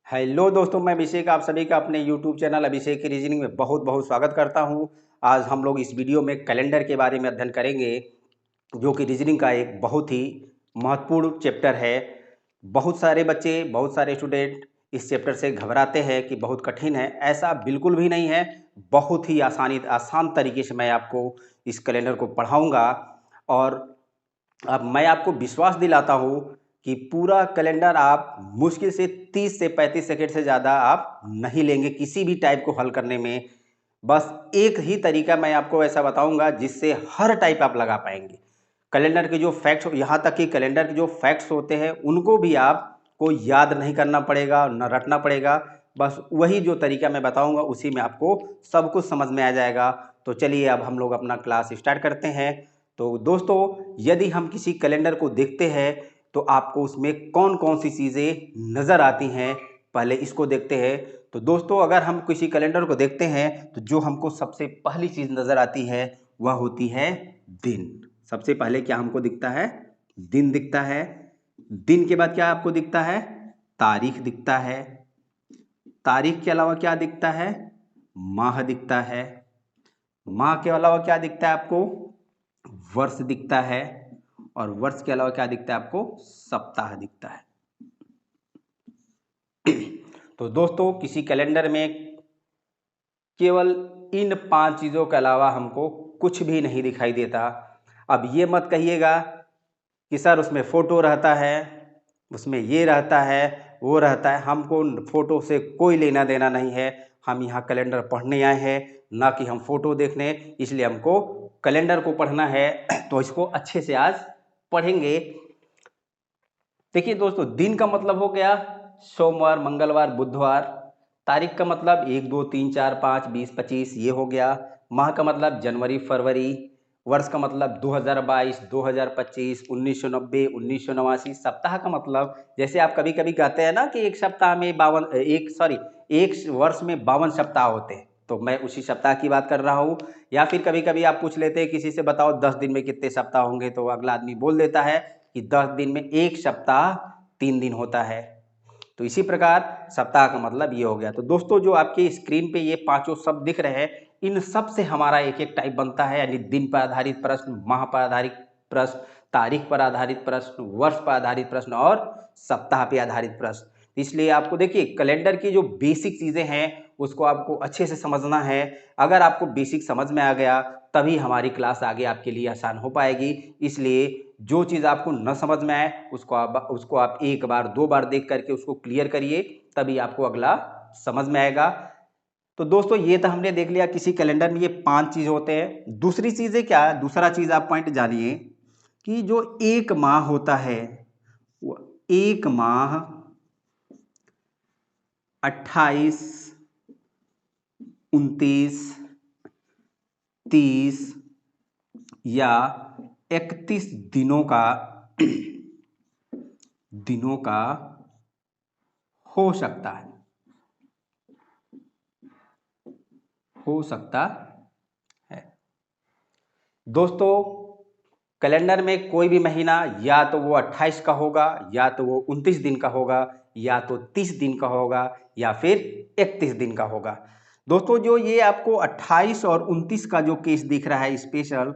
Hello दोस्तों, मैं अभिषेक आप सभी का अपने यूट्यूब चैनल अभिषेक की रीजनिंग में बहुत बहुत स्वागत करता हूं। आज हम लोग इस वीडियो में कैलेंडर के बारे में अध्ययन करेंगे, जो कि रीजनिंग का एक बहुत ही महत्वपूर्ण चैप्टर है। बहुत सारे बच्चे, बहुत सारे स्टूडेंट इस चैप्टर से घबराते हैं कि बहुत कठिन है। ऐसा बिल्कुल भी नहीं है। बहुत ही आसान तरीके से मैं आपको इस कैलेंडर को पढ़ाऊँगा और अब मैं आपको विश्वास दिलाता हूँ कि पूरा कैलेंडर आप मुश्किल से 30 से 35 सेकंड से ज़्यादा आप नहीं लेंगे किसी भी टाइप को हल करने में। बस एक ही तरीका मैं आपको ऐसा बताऊंगा जिससे हर टाइप आप लगा पाएंगे। कैलेंडर के जो फैक्ट्स, यहाँ तक कि कैलेंडर के जो फैक्ट्स होते हैं उनको भी आपको याद नहीं करना पड़ेगा, न रटना पड़ेगा। बस वही जो तरीका मैं बताऊंगा उसी में आपको सब कुछ समझ में आ जाएगा। तो चलिए अब हम लोग अपना क्लास स्टार्ट करते हैं। तो दोस्तों, यदि हम किसी कैलेंडर को देखते हैं तो आपको उसमें कौन कौन सी चीज़ें नज़र आती हैं, पहले इसको देखते हैं। तो दोस्तों, अगर हम किसी कैलेंडर को देखते हैं तो जो हमको सबसे पहली चीज़ नज़र आती है वह होती है दिन। सबसे पहले क्या हमको दिखता है? दिन दिखता है। दिन के बाद क्या आपको दिखता है? तारीख दिखता है। तारीख के अलावा क्या दिखता है? माह दिखता है। माह के अलावा क्या दिखता है आपको? वर्ष दिखता है। और वर्ष के अलावा क्या दिखता है आपको? सप्ताह दिखता है। तो दोस्तों, किसी कैलेंडर में केवल इन 5 चीज़ों के अलावा हमको कुछ भी नहीं दिखाई देता। अब ये मत कहिएगा कि सर उसमें फ़ोटो रहता है, उसमें ये रहता है, वो रहता है। हमको फ़ोटो से कोई लेना देना नहीं है। हम यहाँ कैलेंडर पढ़ने आए हैं, ना कि हम फ़ोटो देखने। इसलिए हमको कैलेंडर को पढ़ना है तो इसको अच्छे से आज पढ़ेंगे। देखिए दोस्तों, दिन का मतलब हो गया सोमवार, मंगलवार, बुधवार। तारीख का मतलब 1 2 3 4 5 20 25 ये हो गया। माह का मतलब जनवरी फरवरी। वर्ष का मतलब 2022 2025 1990 1989। सप्ताह का मतलब जैसे आप कभी कभी कहते हैं ना कि एक सप्ताह में एक वर्ष में 52 सप्ताह होते हैं, तो मैं उसी सप्ताह की बात कर रहा हूँ। या फिर कभी कभी आप पूछ लेते हैं किसी से, बताओ 10 दिन में कितने सप्ताह होंगे, तो अगला आदमी बोल देता है कि 10 दिन में एक सप्ताह 3 दिन होता है। तो इसी प्रकार सप्ताह का मतलब ये हो गया। तो दोस्तों, जो आपकी स्क्रीन पे ये पांचों शब्द दिख रहे हैं, इन सब से हमारा एक एक टाइप बनता है, यानी दिन पर आधारित प्रश्न, माह पर आधारित प्रश्न, तारीख पर आधारित प्रश्न, वर्ष पर आधारित प्रश्न और सप्ताह पर आधारित प्रश्न। इसलिए आपको देखिए, कैलेंडर की जो बेसिक चीज़ें हैं उसको आपको अच्छे से समझना है। अगर आपको बेसिक समझ में आ गया तभी हमारी क्लास आगे आपके लिए आसान हो पाएगी। इसलिए जो चीज़ आपको न समझ में आए उसको आप एक बार 2 बार देख करके उसको क्लियर करिए, तभी आपको अगला समझ में आएगा। तो दोस्तों, ये तो हमने देख लिया किसी कैलेंडर में ये 5 चीज़ होते हैं। दूसरी चीज़ें क्या है? दूसरा चीज़ आप पॉइंट जानिए कि जो एक माह होता है वो एक माह 28 29 30 या 31 दिनों का हो सकता है, हो सकता है। दोस्तों, कैलेंडर में कोई भी महीना या तो वो 28 का होगा, या तो वो 29 दिन का होगा, या तो 30 दिन का होगा, या फिर 31 दिन का होगा। दोस्तों, जो ये आपको 28 और 29 का जो केस दिख रहा है स्पेशल,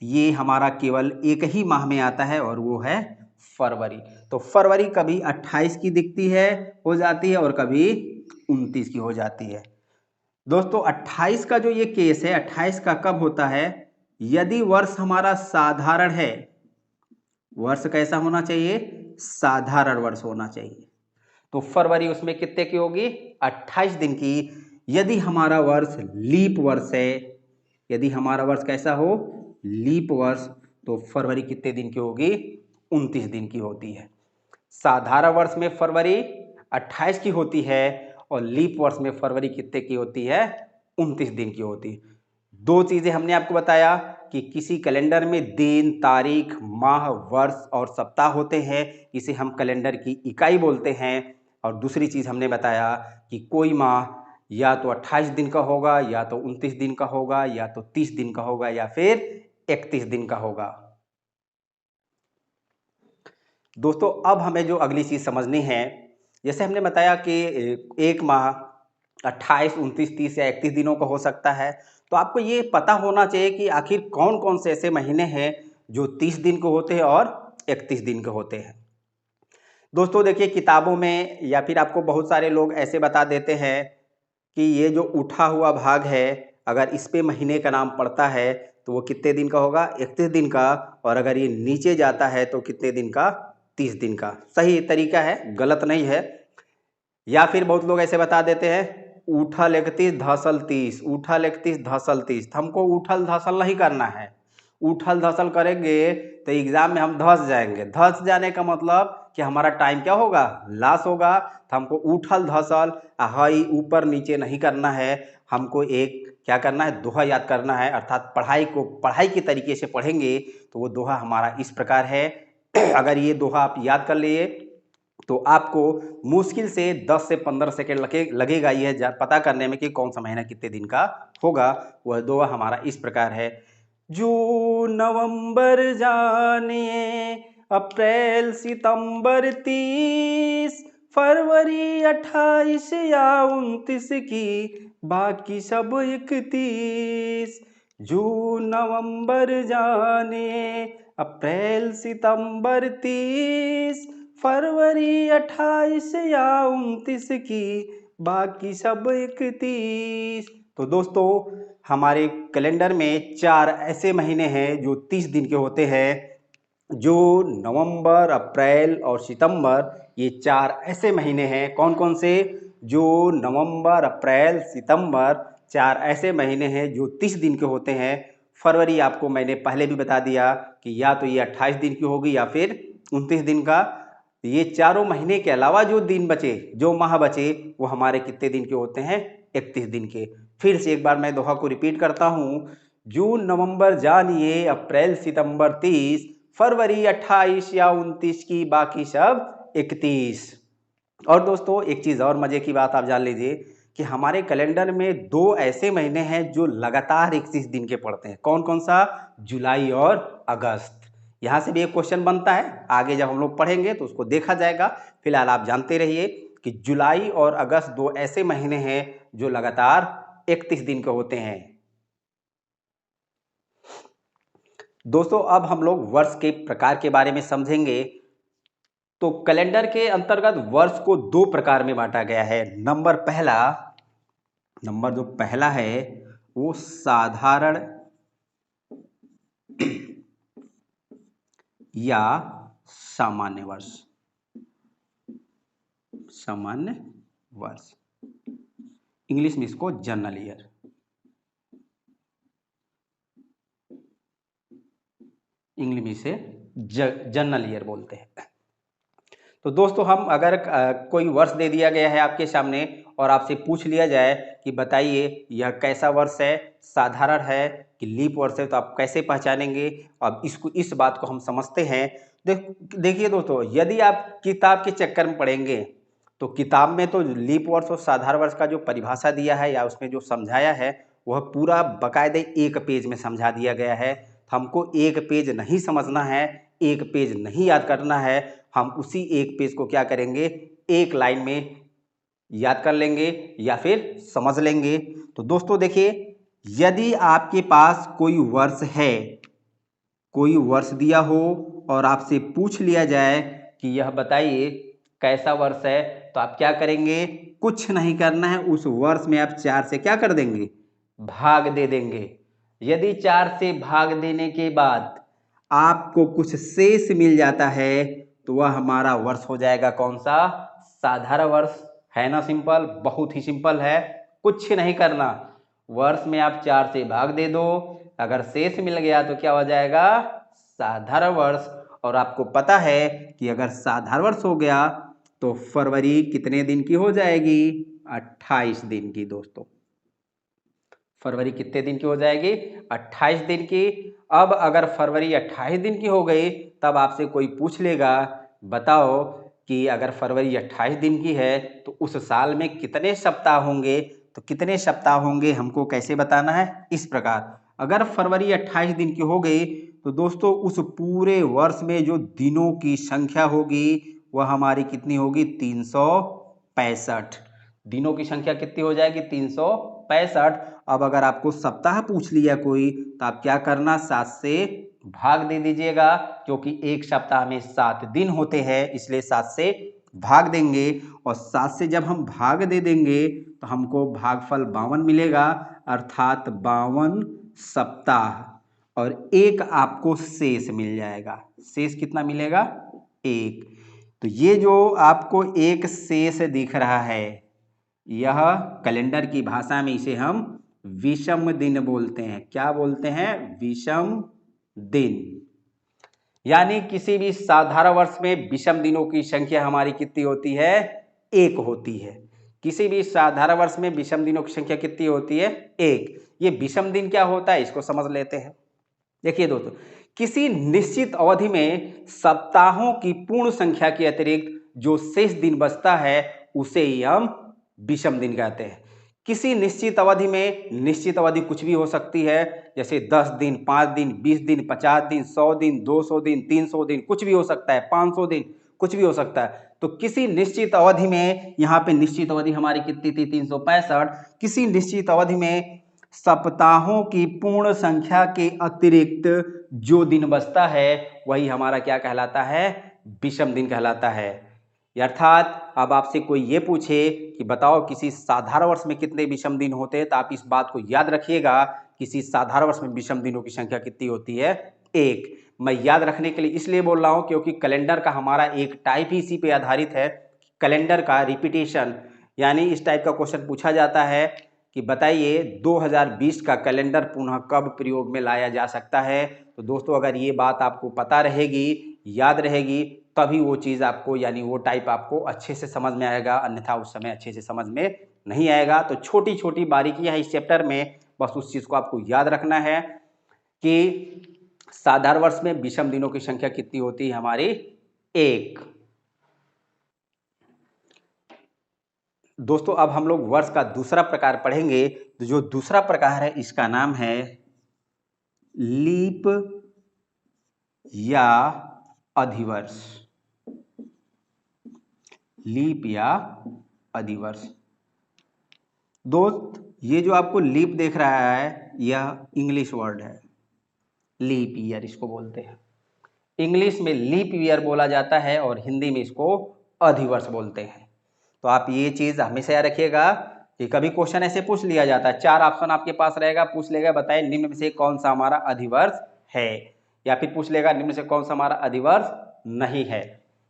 ये हमारा केवल एक ही माह में आता है और वो है फरवरी। तो फरवरी कभी 28 की दिखती है, हो जाती है, और कभी 29 की हो जाती है। दोस्तों, 28 का जो ये केस है, 28 का कब होता है? यदि वर्ष हमारा साधारण है। वर्ष कैसा होना चाहिए? साधारण वर्ष होना चाहिए। तो फरवरी उसमें कितने की होगी? 28 दिन की। यदि हमारा वर्ष लीप वर्ष है, यदि हमारा वर्ष कैसा हो? लीप वर्ष, तो फरवरी कितने दिन की होगी? 29 दिन की होती है। साधारण वर्ष में फरवरी 28 की होती है और लीप वर्ष में फरवरी कितने की होती है? 29 दिन की होती है। दो चीज़ें हमने आपको बताया कि किसी कैलेंडर में दिन, तारीख, माह, वर्ष और सप्ताह होते हैं, इसे हम कैलेंडर की इकाई बोलते हैं। और दूसरी चीज़ हमने बताया कि कोई माह या तो 28 दिन का होगा, या तो 29 दिन का होगा, या तो 30 दिन का होगा, या फिर 31 दिन का होगा। दोस्तों, अब हमें जो अगली चीज़ समझनी है, जैसे हमने बताया कि एक माह 28, 29, 30 या 31 दिनों का हो सकता है। तो आपको ये पता होना चाहिए कि आखिर कौन कौन से ऐसे महीने हैं जो 30 दिन के होते हैं और 31 दिन के होते हैं। दोस्तों देखिए, किताबों में या फिर आपको बहुत सारे लोग ऐसे बता देते हैं कि ये जो उठा हुआ भाग है, अगर इस पे महीने का नाम पड़ता है तो वो कितने दिन का होगा, 31 दिन का। और अगर ये नीचे जाता है तो कितने दिन का, 30 दिन का। सही तरीका है, गलत नहीं है। या फिर बहुत लोग ऐसे बता देते हैं उठल 31 धसल 30, उठल 31 धसल 30। हमको उठल धसल नहीं करना है। उठल धसल करेंगे तो एग्जाम में हम धस जाएंगे। धस जाने का मतलब कि हमारा टाइम क्या होगा, लॉस होगा। तो हमको उठल धसल हाई ऊपर नीचे नहीं करना है। हमको एक क्या करना है, दोहा याद करना है। अर्थात पढ़ाई के तरीके से पढ़ेंगे तो वो दोहा हमारा इस प्रकार है। अगर ये दोहा आप याद कर लिए तो आपको मुश्किल से 10 से 15 सेकेंड लगेगा यह पता करने में कि कौन सा महीना कितने दिन का होगा। वह दोहा हमारा इस प्रकार है। जून नवंबर जानिए, अप्रैल सितंबर 30, फरवरी 28 या 29 की, बाकी सब 31। जून नवंबर जानिए, अप्रैल सितंबर 30, फरवरी 28 या 29 की, बाकी सब 31। तो दोस्तों हमारे कैलेंडर में 4 ऐसे महीने हैं जो 30 दिन के होते हैं। जो नवंबर, अप्रैल और सितंबर, ये 4 ऐसे महीने हैं। कौन कौन से, जो नवंबर, अप्रैल, सितंबर, 4 ऐसे महीने हैं जो 30 दिन के होते हैं। फरवरी आपको मैंने पहले भी बता दिया कि या तो ये 28 दिन की होगी या फिर 29 दिन का। ये चारों महीने के अलावा जो दिन बचे, जो माह बचे, वो हमारे कितने दिन के होते हैं, 31 दिन के। फिर से एक बार मैं दोहा को रिपीट करता हूँ। जून नवंबर जानिए, अप्रैल सितंबर 30, फरवरी 28 या 29 की, बाकी सब 31। और दोस्तों एक चीज़ और मज़े की बात आप जान लीजिए कि हमारे कैलेंडर में 2 ऐसे महीने हैं जो लगातार 31 दिन के पड़ते हैं। कौन कौन सा, जुलाई और अगस्त। यहाँ से भी एक क्वेश्चन बनता है, आगे जब हम लोग पढ़ेंगे तो उसको देखा जाएगा। फिलहाल आप जानते रहिए कि जुलाई और अगस्त 2 ऐसे महीने हैं जो लगातार 31 दिन के होते हैं। दोस्तों अब हम लोग वर्ष के प्रकार के बारे में समझेंगे। तो कैलेंडर के अंतर्गत वर्ष को 2 प्रकार में बांटा गया है। नंबर जो पहला है वो साधारण या सामान्य वर्ष। सामान्य वर्ष, इंग्लिश में इसको जनरल ईयर। इंग्लिश में इसे जनरल ईयर बोलते हैं। तो दोस्तों हम अगर कोई वर्ष दे दिया गया है आपके सामने और आपसे पूछ लिया जाए कि बताइए यह कैसा वर्ष है, साधारण है कि लीप वर्ष है, तो आप कैसे पहचानेंगे। अब इस बात को हम समझते हैं। देखिए दोस्तों, यदि आप किताब के चक्कर में पढ़ेंगे तो किताब में तो लीप वर्ष और साधारण वर्ष का जो परिभाषा दिया है या उसमें जो समझाया है वह पूरा बाकायदे एक पेज में समझा दिया गया है। हमको एक पेज नहीं समझना है, एक पेज नहीं याद करना है। हम उसी एक पेज को क्या करेंगे, एक लाइन में याद कर लेंगे या फिर समझ लेंगे। तो दोस्तों देखिए, यदि आपके पास कोई वर्ष है, कोई वर्ष दिया हो और आपसे पूछ लिया जाए कि यह बताइए कैसा वर्ष है, तो आप क्या करेंगे, कुछ नहीं करना है। उस वर्ष में आप 4 से क्या कर देंगे, भाग दे देंगे। यदि 4 से भाग देने के बाद आपको कुछ शेष मिल जाता है तो वह हमारा वर्ष हो जाएगा कौन सा, साधारण वर्ष। है ना सिंपल, बहुत ही सिंपल है, कुछ नहीं करना। वर्ष में आप 4 से भाग दे दो, अगर शेष मिल गया तो क्या हो जाएगा, साधारण वर्ष। और आपको पता है कि अगर साधारण वर्ष हो गया तो फरवरी कितने दिन की हो जाएगी, 28 दिन की। दोस्तों फरवरी कितने दिन की हो जाएगी, 28 दिन की। अब अगर फरवरी 28 दिन की हो गई तब आपसे कोई पूछ लेगा बताओ कि अगर फरवरी 28 दिन की है तो उस साल में कितने सप्ताह होंगे। तो कितने सप्ताह होंगे हमको कैसे बताना है, इस प्रकार। अगर फरवरी 28 दिन की हो गई तो दोस्तों उस पूरे वर्ष में जो दिनों की संख्या होगी वह हमारी कितनी होगी, 365। 365 दिनों की संख्या कितनी हो जाएगी 365। अब अगर आपको सप्ताह पूछ लिया कोई तो आप क्या करना 7 से भाग दे दीजिएगा, क्योंकि एक सप्ताह में 7 दिन होते हैं इसलिए 7 से भाग देंगे। और 7 से जब हम भाग दे देंगे तो हमको भागफल 52 मिलेगा, अर्थात 52 सप्ताह। और एक आपको शेष मिल जाएगा। शेष कितना मिलेगा 1। तो ये जो आपको एक शेष दिख रहा है यह कैलेंडर की भाषा में इसे हम विषम दिन बोलते हैं। क्या बोलते हैं? विषम दिन। यानी किसी भी साधारण वर्ष में विषम दिनों की संख्या हमारी कितनी होती है? 1 होती है। किसी भी साधारण वर्ष में विषम दिनों की संख्या कितनी होती है? 1। ये विषम दिन क्या होता है इसको समझ लेते हैं। देखिए दोस्तों, किसी निश्चित अवधि में सप्ताहों की पूर्ण संख्या के अतिरिक्त जो शेष दिन बचता है उसे ही हम विषम दिन कहते हैं। किसी निश्चित अवधि में, निश्चित अवधि कुछ भी हो सकती है, जैसे 10 दिन, 5 दिन, 20 दिन, 50 दिन, 100 दिन, 200 दिन, 300 दिन, कुछ भी हो सकता है, 500 दिन, कुछ भी हो सकता है। तो किसी निश्चित अवधि में, यहाँ पे निश्चित अवधि हमारी कितनी थी? 365। किसी निश्चित अवधि में सप्ताहों की पूर्ण संख्या के अतिरिक्त जो दिन बचता है वही हमारा क्या कहलाता है? विषम दिन कहलाता है। अर्थात अब आपसे कोई ये पूछे कि बताओ किसी साधारण वर्ष में कितने विषम दिन होते हैं, तो आप इस बात को याद रखिएगा, किसी साधारण वर्ष में विषम दिनों की संख्या कितनी होती है? 1। मैं याद रखने के लिए इसलिए बोल रहा हूं क्योंकि कैलेंडर का हमारा एक टाइप ही इसी पे आधारित है। कैलेंडर का रिपीटेशन, यानी इस टाइप का क्वेश्चन पूछा जाता है कि बताइए 2020 का कैलेंडर पुनः कब प्रयोग में लाया जा सकता है। तो दोस्तों अगर ये बात आपको पता रहेगी, याद रहेगी, तभी वो चीज़ आपको, यानी वो टाइप आपको अच्छे से समझ में आएगा, अन्यथा उस समय अच्छे से समझ में नहीं आएगा। तो छोटी छोटी बारीकियां हैं इस चैप्टर में, बस उस चीज़ को आपको याद रखना है कि साधारण वर्ष में विषम दिनों की संख्या कितनी होती है हमारी? 1। दोस्तों अब हम लोग वर्ष का दूसरा प्रकार पढ़ेंगे। तो जो दूसरा प्रकार है इसका नाम है लीप या अधिवर्ष। लीप या अधिवर्ष। दोस्त ये जो आपको लीप देख रहा है यह इंग्लिश वर्ड है, लीप ईयर इसको बोलते हैं। इंग्लिश में लीप ईयर बोला जाता है और हिंदी में इसको अधिवर्ष बोलते हैं। तो आप ये चीज हमेशा याद रखिएगा कि कभी क्वेश्चन ऐसे पूछ लिया जाता है, 4 ऑप्शन आपके पास रहेगा, पूछ लेगा बताइए निम्न में से कौन सा हमारा अधिवर्ष है, या फिर पूछ लेगा निम्न में से कौन सा हमारा अधिवर्ष नहीं है।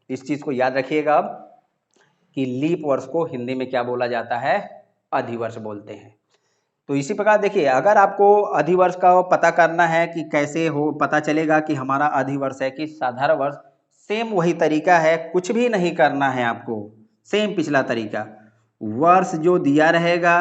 इस चीज को याद रखिएगा अब कि लीप वर्ष को हिंदी में क्या बोला जाता है? अधिवर्ष बोलते हैं। तो इसी प्रकार देखिए, अगर आपको अधिवर्ष का पता करना है कि कैसे हो पता चलेगा कि हमारा अधिवर्ष है कि साधारण वर्ष, सेम वही तरीका है, कुछ भी नहीं करना है आपको, सेम पिछला तरीका। वर्ष जो दिया रहेगा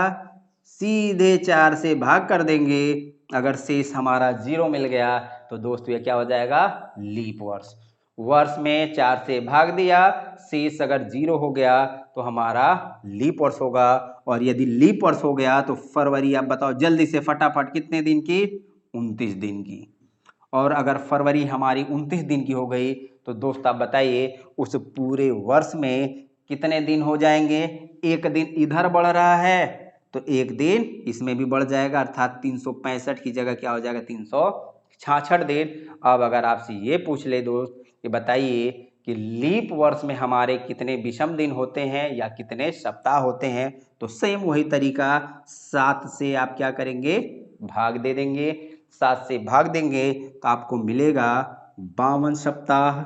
सीधे 4 से भाग कर देंगे, अगर शेष हमारा 0 मिल गया तो दोस्तों ये क्या हो जाएगा? लीप वर्ष। वर्ष में 4 से भाग दिया, शेष अगर 0 हो गया तो हमारा लीप वर्ष होगा। और यदि लीप वर्ष हो गया तो फरवरी, आप बताओ जल्दी से फटाफट कितने दिन की? 29 दिन की। और अगर फरवरी हमारी 29 दिन की हो गई तो दोस्त आप बताइए उस पूरे वर्ष में कितने दिन हो जाएंगे? एक दिन इधर बढ़ रहा है तो एक दिन इसमें भी बढ़ जाएगा, अर्थात 365 की जगह क्या हो जाएगा? 366 दिन। अब अगर आपसे ये पूछ ले दोस्त कि बताइए कि लीप वर्ष में हमारे कितने विषम दिन होते हैं या कितने सप्ताह होते हैं, तो सेम वही तरीका, 7 से आप क्या करेंगे? भाग दे देंगे। 7 से भाग देंगे तो आपको मिलेगा 52 सप्ताह।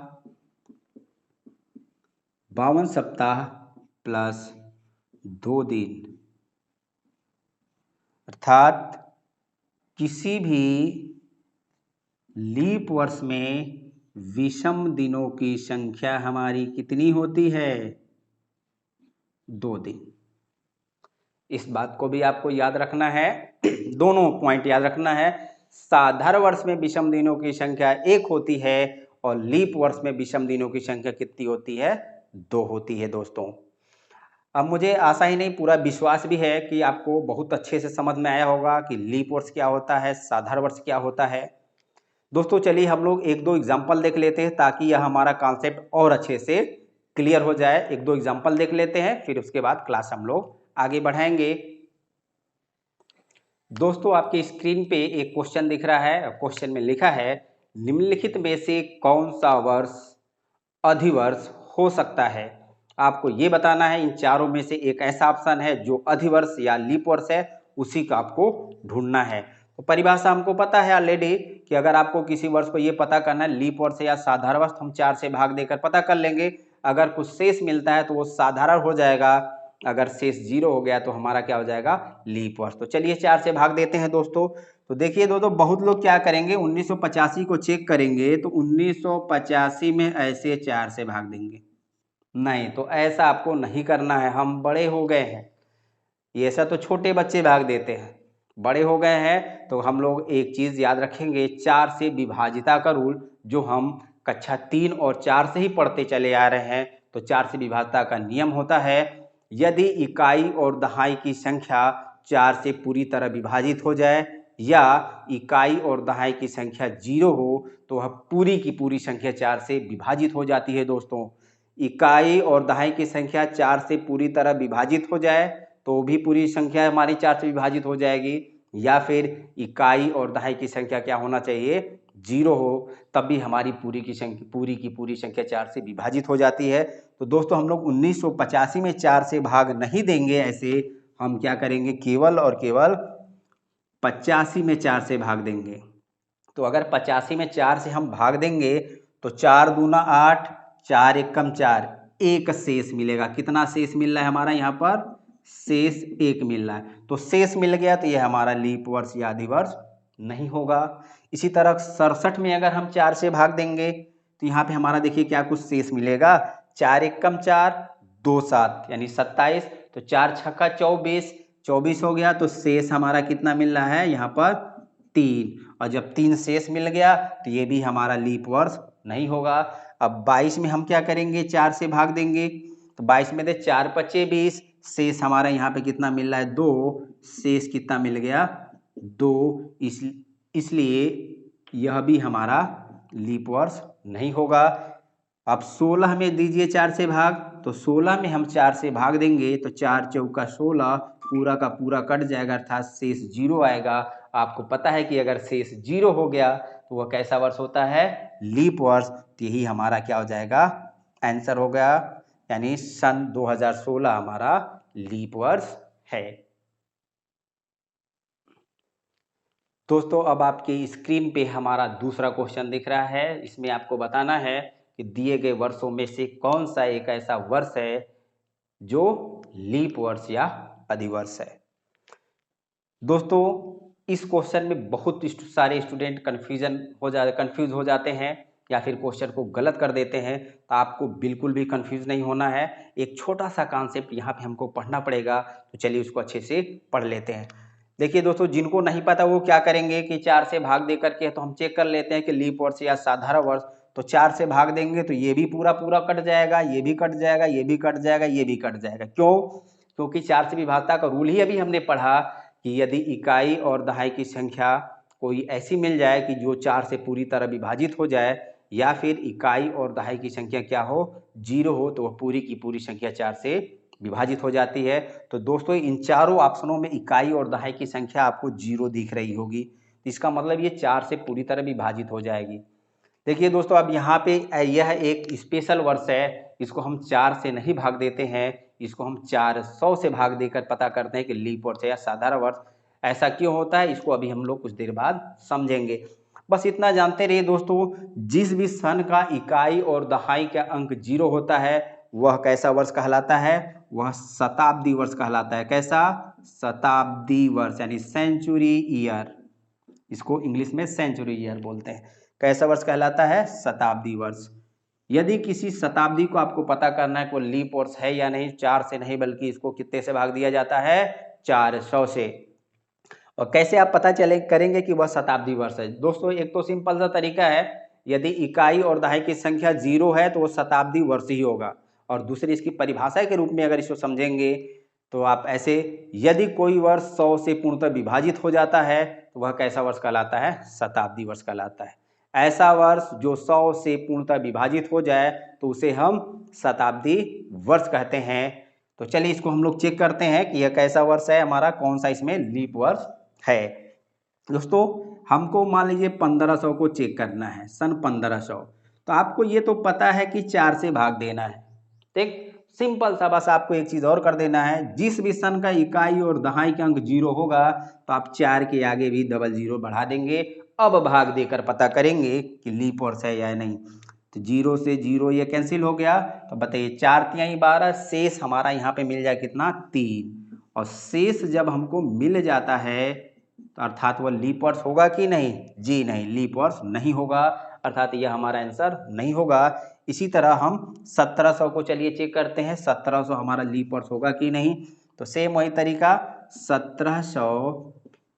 52 सप्ताह प्लस 2 दिन, अर्थात किसी भी लीप वर्ष में विषम दिनों की संख्या हमारी कितनी होती है? 2 दिन। इस बात को भी आपको याद रखना है, दोनों पॉइंट याद रखना है। साधारण वर्ष में विषम दिनों की संख्या 1 होती है और लीप वर्ष में विषम दिनों की संख्या कितनी होती है? 2 होती है दोस्तों। अब मुझे आशा ही नहीं पूरा विश्वास भी है कि आपको बहुत अच्छे से समझ में आया होगा कि लीप वर्ष क्या होता है, साधारण वर्ष क्या होता है। दोस्तों चलिए हम लोग 1-2 एग्जाम्पल देख लेते हैं ताकि यह हमारा कॉन्सेप्ट और अच्छे से क्लियर हो जाए। एक दो एग्जाम्पल देख लेते हैं, फिर उसके बाद क्लास हम लोग आगे बढ़ाएंगे। दोस्तों आपके स्क्रीन पे एक क्वेश्चन दिख रहा है। क्वेश्चन में लिखा है निम्नलिखित में से कौन सा वर्ष अधिवर्ष हो सकता है। आपको ये बताना है इन चारों में से एक ऐसा ऑप्शन है जो अधिवर्ष या लीप वर्ष है, उसी का आपको ढूंढना है। तो परिभाषा हमको पता है ऑलरेडी कि अगर आपको किसी वर्ष को ये पता करना है लीप वर्ष या साधारण वर्ष, हम 4 से भाग देकर पता कर लेंगे। अगर कुछ शेष मिलता है तो वो साधारण हो जाएगा, अगर शेष 0 हो गया तो हमारा क्या हो जाएगा, लीप वर्ष। तो चलिए 4 से भाग देते हैं दोस्तों। तो देखिए दोस्तों बहुत लोग क्या करेंगे 1985 को चेक करेंगे तो 1985 में ऐसे 4 से भाग देंगे। नहीं, तो ऐसा आपको नहीं करना है, हम बड़े हो गए हैं। ये ऐसा तो छोटे बच्चे भाग देते हैं, बड़े हो गए हैं तो हम लोग एक चीज़ याद रखेंगे, 4 से विभाजिता का रूल जो हम कक्षा 3 और 4 से ही पढ़ते चले आ रहे हैं। तो 4 से विभाजिता का नियम होता है यदि इकाई और दहाई की संख्या 4 से पूरी तरह विभाजित हो जाए या इकाई और दहाई की संख्या 0 हो तो वह पूरी की पूरी संख्या 4 से विभाजित हो जाती है। दोस्तों इकाई और दहाई की संख्या 4 से पूरी तरह विभाजित हो जाए तो भी पूरी संख्या हमारी 4 से विभाजित हो जाएगी, या फिर इकाई और दहाई की संख्या क्या होना चाहिए, 0 हो, तब भी हमारी पूरी की पूरी संख्या 4 से विभाजित हो जाती है। तो दोस्तों हम लोग 1985 में 4 से भाग नहीं देंगे, ऐसे हम क्या करेंगे केवल और केवल 85 में 4 से भाग देंगे। तो अगर 85 में 4 से हम भाग देंगे तो 4 दूना 8, 4 एकम 4, एक शेष मिलेगा। कितना शेष मिल रहा है हमारा यहाँ पर, शेष 1 मिल रहा है। तो शेष मिल गया तो ये हमारा लीप वर्ष या अधिवर्ष नहीं होगा। इसी तरह 67 में अगर हम 4 से भाग देंगे तो यहाँ पे हमारा देखिए क्या कुछ शेष मिलेगा, 4 एकम 4, 2 7 यानी 27, तो 4 छक्का 24, 24 हो गया। तो शेष हमारा कितना मिल रहा है यहाँ पर 3, और जब 3 शेष मिल गया तो ये भी हमारा लीप वर्ष नहीं होगा। अब 22 में हम क्या करेंगे, 4 से भाग देंगे तो 22 में दे 4 पच्चे 20, शेष हमारा यहाँ पे कितना मिल रहा है 2, शेष कितना मिल गया 2, इसलिए यह भी हमारा लीप वर्ष नहीं होगा। अब 16 में दीजिए 4 से भाग, तो 16 में हम 4 से भाग देंगे तो 4 चौका 16, पूरा का पूरा कट जाएगा अर्थात शेष 0 आएगा। आपको पता है कि अगर शेष 0 हो गया तो वह कैसा वर्ष होता है, लीप वर्ष। तो यही हमारा क्या हो जाएगा, आंसर हो गया, यानी सन 2016 हमारा लीप वर्ष है। दोस्तों अब आपके स्क्रीन पे हमारा दूसरा क्वेश्चन दिख रहा है। इसमें आपको बताना है कि दिए गए वर्षों में से कौन सा एक ऐसा वर्ष है जो लीप वर्ष या अधिवर्ष है। दोस्तों इस क्वेश्चन में बहुत सारे स्टूडेंट कंफ्यूज हो जाते हैं या फिर क्वेश्चन को गलत कर देते हैं। तो आपको बिल्कुल भी कंफ्यूज नहीं होना है, एक छोटा सा कॉन्सेप्ट यहाँ पे हमको पढ़ना पड़ेगा। तो चलिए उसको अच्छे से पढ़ लेते हैं। देखिए दोस्तों जिनको नहीं पता वो क्या करेंगे कि 4 से भाग दे करके तो हम चेक कर लेते हैं कि लीप वर्ष या साधारण वर्ष। तो 4 से भाग देंगे तो ये भी पूरा पूरा कट जाएगा, ये भी कट जाएगा, ये भी कट जाएगा, ये भी कट जाएगा। क्यों, क्योंकि 4 से विभागता का रूल ही अभी हमने पढ़ा कि यदि इकाई और दहाई की संख्या कोई ऐसी मिल जाए कि जो 4 से पूरी तरह विभाजित हो जाए, या फिर इकाई और दहाई की संख्या क्या हो, 0 हो, तो वह पूरी की पूरी संख्या 4 से विभाजित हो जाती है। तो दोस्तों इन चारों ऑप्शनों में इकाई और दहाई की संख्या आपको 0 दिख रही होगी, इसका मतलब ये 4 से पूरी तरह विभाजित हो जाएगी। देखिए दोस्तों अब यहाँ पे यह एक स्पेशल वर्ष है, इसको हम 4 से नहीं भाग देते हैं, इसको हम 400 से भाग देकर पता करते हैं कि लीप वर्ष या साधारण वर्ष। ऐसा क्यों होता है इसको अभी हम लोग कुछ देर बाद समझेंगे। बस इतना जानते रहिए दोस्तों, जिस भी सन का इकाई और दहाई का अंक 0 होता है वह कैसा वर्ष कहलाता है, वह शताब्दी वर्ष कहलाता है। कैसा, शताब्दी वर्ष यानी सेंचुरी ईयर, इसको इंग्लिश में सेंचुरी ईयर बोलते हैं। कैसा वर्ष कहलाता है, शताब्दी वर्ष। यदि किसी शताब्दी को आपको पता करना है कोई लीप वर्ष है या नहीं, 4 से नहीं बल्कि इसको कितने से भाग दिया जाता है, 400 से। और कैसे आप पता चले करेंगे कि वह शताब्दी वर्ष है। दोस्तों एक तो सिंपल सा तरीका है, यदि इकाई और दहाई की संख्या 0 है तो वह शताब्दी वर्ष ही होगा। और दूसरी इसकी परिभाषा के रूप में अगर इसको समझेंगे तो आप ऐसे, यदि कोई वर्ष 100 से पूर्णतः विभाजित हो जाता है तो वह कैसा वर्ष कहलाता है, शताब्दी वर्ष कहलाता है। ऐसा वर्ष जो 100 से पूर्णतः विभाजित हो जाए तो उसे हम शताब्दी वर्ष कहते हैं। तो चलिए इसको हम लोग चेक करते हैं कि यह कैसा वर्ष है हमारा, कौन सा इसमें लीप वर्ष है। दोस्तों हमको मान लीजिए 1500 को चेक करना है, सन 1500। तो आपको ये तो पता है कि 4 से भाग देना है, ठीक, सिंपल सा। बस आपको एक चीज़ और कर देना है, जिस भी सन का इकाई और दहाई का अंक 0 होगा तो आप 4 के आगे भी डबल 0 बढ़ा देंगे। अब भाग देकर पता करेंगे कि लीप वर्ष है या नहीं। तो 0 से 0 ये कैंसिल हो गया, तो बताइए 4 तिहाई 12, शेष हमारा यहाँ पे मिल जाए कितना, 3। और शेष जब हमको मिल जाता है तो अर्थात वह लीप वर्ष होगा कि नहीं, जी नहीं, लीप वर्ष नहीं होगा, अर्थात यह हमारा आंसर नहीं होगा। इसी तरह हम 1700 को चलिए चेक करते हैं, 1700 हमारा लीप वर्ष होगा कि नहीं। तो सेम वही तरीका, 1700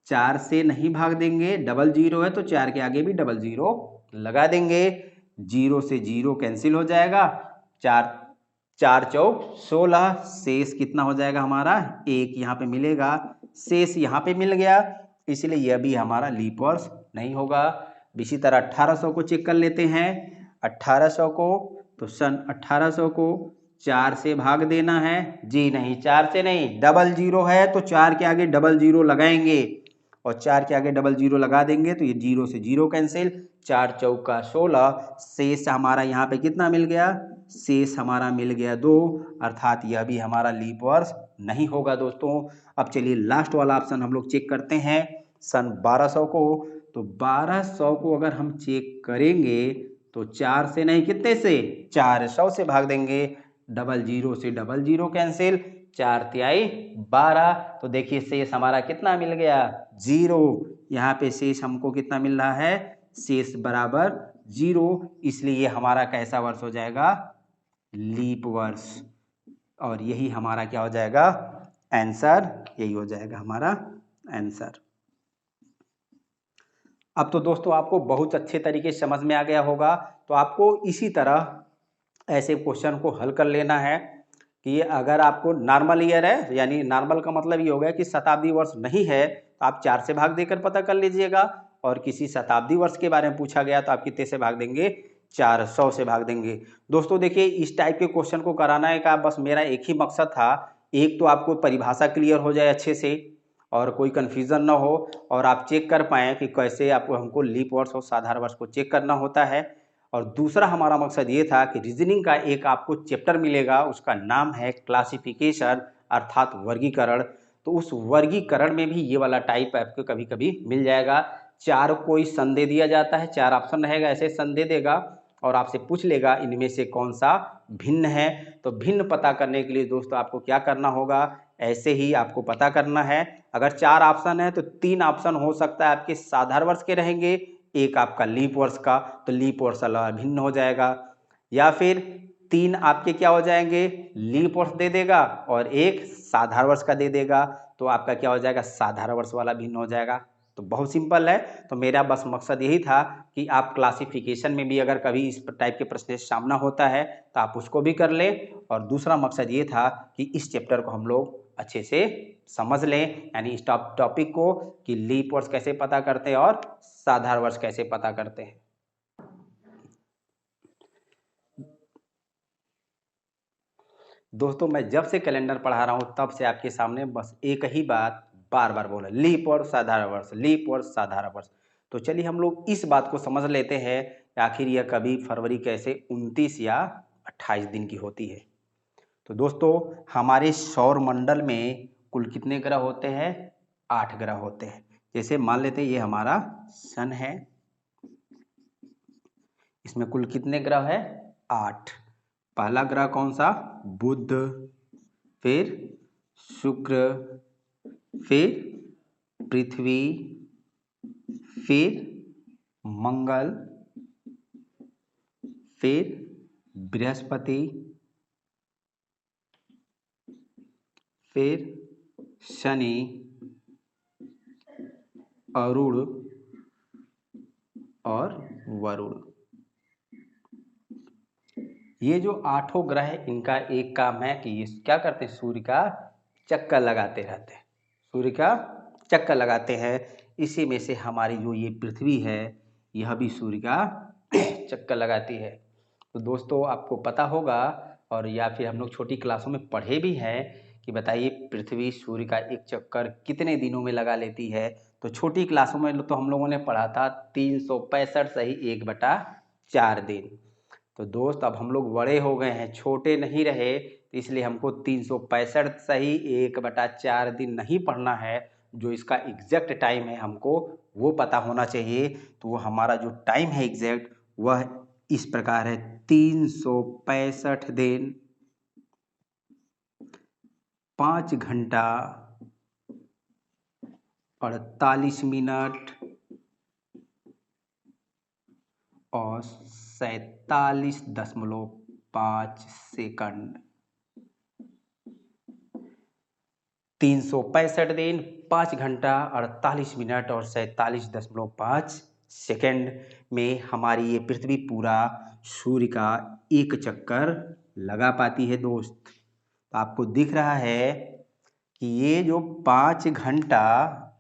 4 से नहीं भाग देंगे, डबल 0 है तो 4 के आगे भी डबल 0 लगा देंगे। 0 से 0 कैंसिल हो जाएगा, 4 4 चौक 16, शेष कितना हो जाएगा हमारा, 1 यहाँ पे मिलेगा, शेष यहाँ पे मिल गया, इसलिए यह भी हमारा लीप वर्ष नहीं होगा। इसी तरह 1800 को चेक कर लेते हैं। 1800 को, तो सन 1800 को 4 से भाग देना है, जी नहीं, 4 से नहीं, डबल 0 है तो 4 के आगे डबल 0 लगाएंगे, और 4 के आगे डबल 0 लगा देंगे तो ये 0 से 0 कैंसिल, 4 चौका 16, शेष हमारा यहाँ पे कितना मिल गया, शेष हमारा मिल गया 2, अर्थात यह भी हमारा लीप वर्ष नहीं होगा दोस्तों। अब चलिए लास्ट वाला ऑप्शन हम लोग चेक करते हैं, सन 1200 को। तो 1200 को अगर हम चेक करेंगे तो 4 से नहीं, कितने से, 400 से भाग देंगे, डबल 0 से डबल 0 कैंसिल, 4 तिहाई 12। तो देखिए शेष हमारा कितना मिल गया, 0। यहाँ पे शेष हमको कितना मिल रहा है, शेष बराबर 0, इसलिए ये हमारा कैसा वर्ष हो जाएगा, लीप वर्ष। और यही हमारा क्या हो जाएगा, आंसर, यही हो जाएगा हमारा आंसर। अब तो दोस्तों आपको बहुत अच्छे तरीके से समझ में आ गया होगा। तो आपको इसी तरह ऐसे क्वेश्चन को हल कर लेना है कि अगर आपको नॉर्मल ईयर है, यानी नॉर्मल का मतलब ये हो गया कि शताब्दी वर्ष नहीं है, तो आप 4 से भाग देकर पता कर लीजिएगा। और किसी शताब्दी वर्ष के बारे में पूछा गया तो आप कितने से भाग देंगे, 400 से भाग देंगे। दोस्तों देखिए इस टाइप के क्वेश्चन को कराना का बस मेरा एक ही मकसद था, एक तो आपको परिभाषा क्लियर हो जाए अच्छे से और कोई कन्फ्यूज़न ना हो, और आप चेक कर पाएँ कि कैसे आपको हमको लीप वर्ष और साधारण वर्ष को चेक करना होता है। और दूसरा हमारा मकसद ये था कि रीजनिंग का एक आपको चैप्टर मिलेगा, उसका नाम है क्लासिफिकेशन, अर्थात वर्गीकरण। तो उस वर्गीकरण में भी ये वाला टाइप आपको कभी कभी मिल जाएगा। 4 कोई संदेह दिया जाता है, 4 ऑप्शन रहेगा, ऐसे संदेह देगा और आपसे पूछ लेगा इनमें से कौन सा भिन्न है। तो भिन्न पता करने के लिए दोस्तों आपको क्या करना होगा, ऐसे ही आपको पता करना है। अगर 4 ऑप्शन है तो 3 ऑप्शन हो सकता है आपके साधारण वर्ष के रहेंगे, एक आपका लीप वर्ष का, तो लीप वर्ष वाला भिन्न हो जाएगा। या फिर 3 आपके क्या हो जाएंगे, लीप वर्ष दे देगा और एक साधारण वर्ष का दे देगा, तो आपका क्या हो जाएगा, साधारण वर्ष वाला भिन्न हो जाएगा। तो बहुत सिंपल है। तो मेरा बस मकसद यही था कि आप क्लासिफिकेशन में भी अगर कभी इस टाइप के प्रश्न सामना होता है तो आप उसको भी कर लें, और दूसरा मकसद ये था कि इस चैप्टर को हम लोग अच्छे से समझ लें, यानी इस टॉपिक को कि लीप वर्ष कैसे पता करते हैं और साधारण वर्ष कैसे पता करते हैं। दोस्तों मैं जब से कैलेंडर पढ़ा रहा हूँ तब से आपके सामने बस एक ही बात बार बार बोला, लीप वर्ष साधारण वर्ष, लीप वर्ष साधारण वर्ष। तो चलिए हम लोग इस बात को समझ लेते हैं आखिर यह कभी फरवरी कैसे 29 या 28 दिन की होती है। तो दोस्तों हमारे सौर मंडल में कुल कितने ग्रह होते हैं, 8 ग्रह होते हैं। जैसे मान लेते हैं ये हमारा सन है, इसमें कुल कितने ग्रह है, 8। पहला ग्रह कौन सा, बुध, फिर शुक्र, फिर पृथ्वी, फिर मंगल, फिर बृहस्पति, फिर शनि, अरुण और वरुण। ये जो 8 ग्रह है इनका एक काम है कि ये क्या करते हैं, सूर्य का चक्कर लगाते रहते हैं, सूर्य का चक्कर लगाते हैं। इसी में से हमारी जो ये पृथ्वी है यह भी सूर्य का चक्कर लगाती है। तो दोस्तों आपको पता होगा और या फिर हम लोग छोटी क्लासों में पढ़े भी हैं कि बताइए पृथ्वी सूर्य का एक चक्कर कितने दिनों में लगा लेती है। तो छोटी क्लासों में तो हम लोगों ने पढ़ा था 365 सही 1/4 दिन। तो दोस्त अब हम लोग बड़े हो गए हैं, छोटे नहीं रहे, तो इसलिए हमको 365 सही 1/4 दिन नहीं पढ़ना है। जो इसका एग्जैक्ट टाइम है हमको वो पता होना चाहिए। तो वो हमारा जो टाइम है एग्जैक्ट वह इस प्रकार है 365 दिन 5 घंटा 48 मिनट और 47.5 सेकंड। 365 दिन 5 घंटा 48 मिनट और 47.5 सेकंड में हमारी ये पृथ्वी पूरा सूर्य का एक चक्कर लगा पाती है दोस्त। तो आपको दिख रहा है कि ये जो 5 घंटा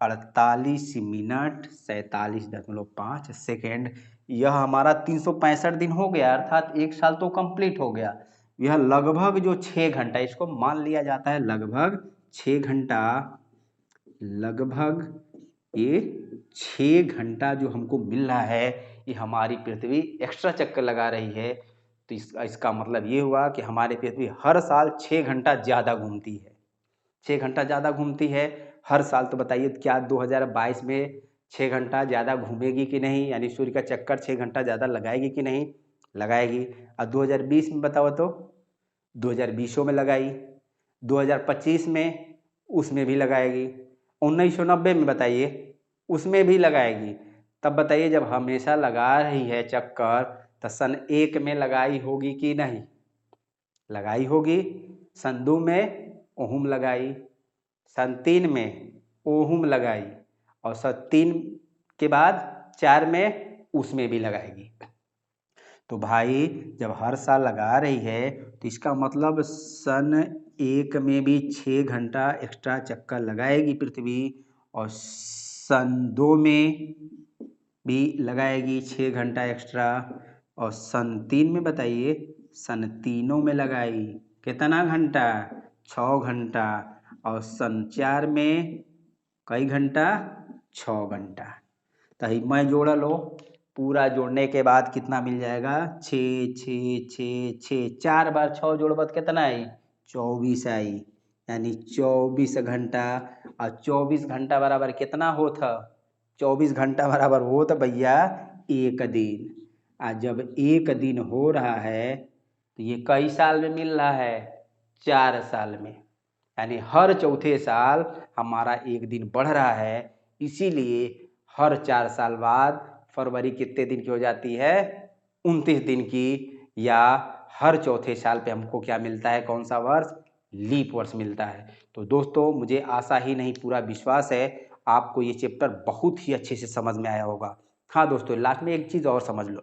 48 मिनट 47.5 सेकंड यह हमारा 365 दिन हो गया, अर्थात एक साल तो कंप्लीट हो गया। यह लगभग जो 6 घंटा, इसको मान लिया जाता है लगभग 6 घंटा, लगभग ये 6 घंटा जो हमको मिल रहा है ये हमारी पृथ्वी एक्स्ट्रा चक्कर लगा रही है। तो इसका मतलब ये हुआ कि हमारी पृथ्वी हर साल 6 घंटा ज़्यादा घूमती है, 6 घंटा ज़्यादा घूमती है हर साल। तो बताइए क्या 2022 में 6 घंटा ज़्यादा घूमेगी कि नहीं, यानी सूर्य का चक्कर 6 घंटा ज़्यादा लगाएगी कि नहीं, लगाएगी। और 2020 में बताओ तो 2020 में लगाई, 2025 में उसमें भी लगाएगी, 1990 में बताइए उसमें भी लगाएगी। तब बताइए जब हमेशा लगा रही है चक्कर तो सन 1 में लगाई होगी कि नहीं, लगाई होगी। सन 2 में ओहम लगाई, सन 3 में ओहम लगाई और सन 3 के बाद 4 में उसमें भी लगाएगी। तो भाई जब हर साल लगा रही है तो इसका मतलब सन 1 में भी 6 घंटा एक्स्ट्रा चक्कर लगाएगी पृथ्वी और सन 2 में भी लगाएगी 6 घंटा एक्स्ट्रा और सन 3 में बताइए, सन 3 में लगाई कितना घंटा, 6 घंटा और सन 4 में कई घंटा, 6 घंटा। तो मैं जोड़ा लो, पूरा जोड़ने के बाद कितना मिल जाएगा, 6 6 6 6, 4 बार 6 जोड़बत कितना आई, 24 आई, यानी 24 घंटा। और 24 घंटा बराबर कितना होता, 24 घंटा बराबर होता भैया एक दिन। और जब एक दिन हो रहा है तो ये कई साल में मिल रहा है, 4 साल में, यानी हर चौथे साल हमारा एक दिन बढ़ रहा है। इसीलिए हर 4 साल बाद फरवरी कितने दिन की हो जाती है, 29 दिन की। या हर चौथे साल पे हमको क्या मिलता है, कौन सा वर्ष, लीप वर्ष मिलता है। तो दोस्तों मुझे आशा ही नहीं पूरा विश्वास है आपको ये चैप्टर बहुत ही अच्छे से समझ में आया होगा। हाँ दोस्तों लास्ट में एक चीज़ और समझ लो,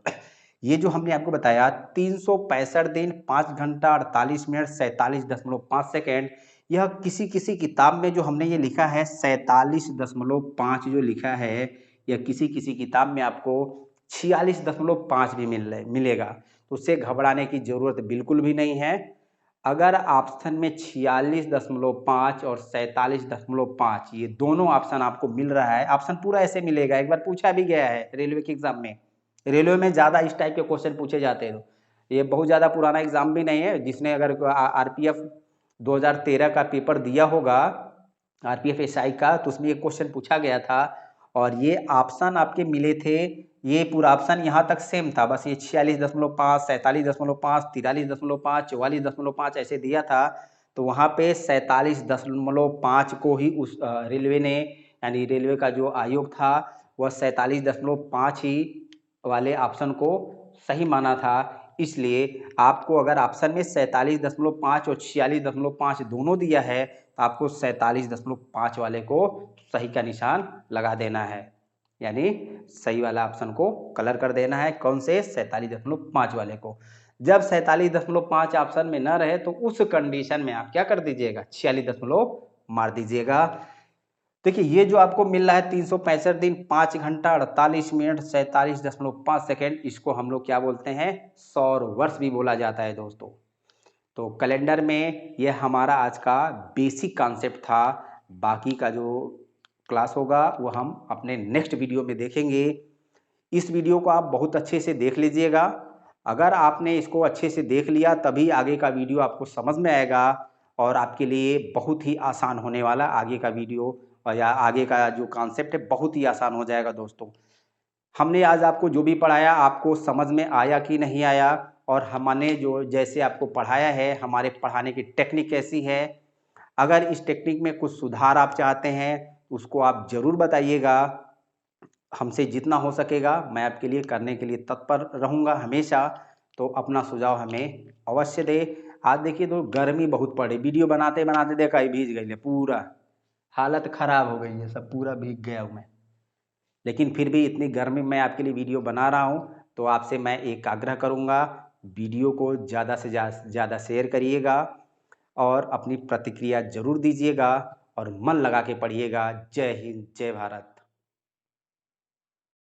ये जो हमने आपको बताया 365 दिन 5 घंटा 48 मिनट 47.5 सेकेंड, यह किसी किसी किताब में जो हमने ये लिखा है 47.5 जो लिखा है, यह किसी किसी किताब में आपको 46.5 भी मिलेगा। तो उससे घबराने की ज़रूरत बिल्कुल भी नहीं है। अगर ऑप्शन में 46.5 और 47.5 ये दोनों ऑप्शन आपको मिल रहा है, ऑप्शन पूरा ऐसे मिलेगा, एक बार पूछा भी गया है रेलवे के एग्जाम में। रेलवे में ज़्यादा इस टाइप के क्वेश्चन पूछे जाते हैं। ये बहुत ज़्यादा पुराना एग्जाम भी नहीं है, जिसने अगर आरपीएफ 2013 का पेपर दिया होगा, आरपीएफ एसआई का, तो उसमें ये क्वेश्चन पूछा गया था। और ये ऑप्शन आपके मिले थे, ये पूरा ऑप्शन यहाँ तक सेम था, बस ये 46.5 47.5 43.5 44.5 ऐसे दिया था। तो वहाँ पे 47.5 को ही उस रेलवे ने, यानी रेलवे का जो आयोग था वह 47.5 ही वाले ऑप्शन को सही माना था। इसलिए आपको अगर ऑप्शन में 47.5 और 46.5 दोनों दिया है तो आपको 47.5 वाले को सही का निशान लगा देना है, यानी सही वाला ऑप्शन को कलर कर देना है, कौन से, 47.5 वाले को। जब 47.5 ऑप्शन में ना रहे तो उस कंडीशन में आप क्या कर दीजिएगा, 46 मार दीजिएगा। देखिए ये जो आपको मिल रहा है 365 दिन 5 घंटा 48 मिनट 47.5 सेकेंड, इसको हम लोग क्या बोलते हैं, सौर वर्ष भी बोला जाता है दोस्तों। तो कैलेंडर में ये हमारा आज का बेसिक कॉन्सेप्ट था। बाकी का जो क्लास होगा वो हम अपने नेक्स्ट वीडियो में देखेंगे। इस वीडियो को आप बहुत अच्छे से देख लीजिएगा। अगर आपने इसको अच्छे से देख लिया तभी आगे का वीडियो आपको समझ में आएगा और आपके लिए बहुत ही आसान होने वाला आगे का वीडियो, और या आगे का जो कॉन्सेप्ट है बहुत ही आसान हो जाएगा दोस्तों। हमने आज आपको जो भी पढ़ाया आपको समझ में आया कि नहीं आया, और हमने जो जैसे आपको पढ़ाया है हमारे पढ़ाने की टेक्निक कैसी है, अगर इस टेक्निक में कुछ सुधार आप चाहते हैं उसको आप ज़रूर बताइएगा। हमसे जितना हो सकेगा मैं आपके लिए करने के लिए तत्पर रहूँगा हमेशा। तो अपना सुझाव हमें अवश्य दें। आज देखिए तो गर्मी बहुत पड़ी, वीडियो बनाते बनाते देखा ही भीज गई है, पूरा हालत ख़राब हो गई है, सब पूरा भीग गया हूँ मैं। लेकिन फिर भी इतनी गर्मी में आपके लिए वीडियो बना रहा हूँ, तो आपसे मैं एक आग्रह करूँगा, वीडियो को ज़्यादा से ज़्यादा शेयर करिएगा और अपनी प्रतिक्रिया ज़रूर दीजिएगा और मन लगा के पढ़िएगा। जय हिंद, जय भारत।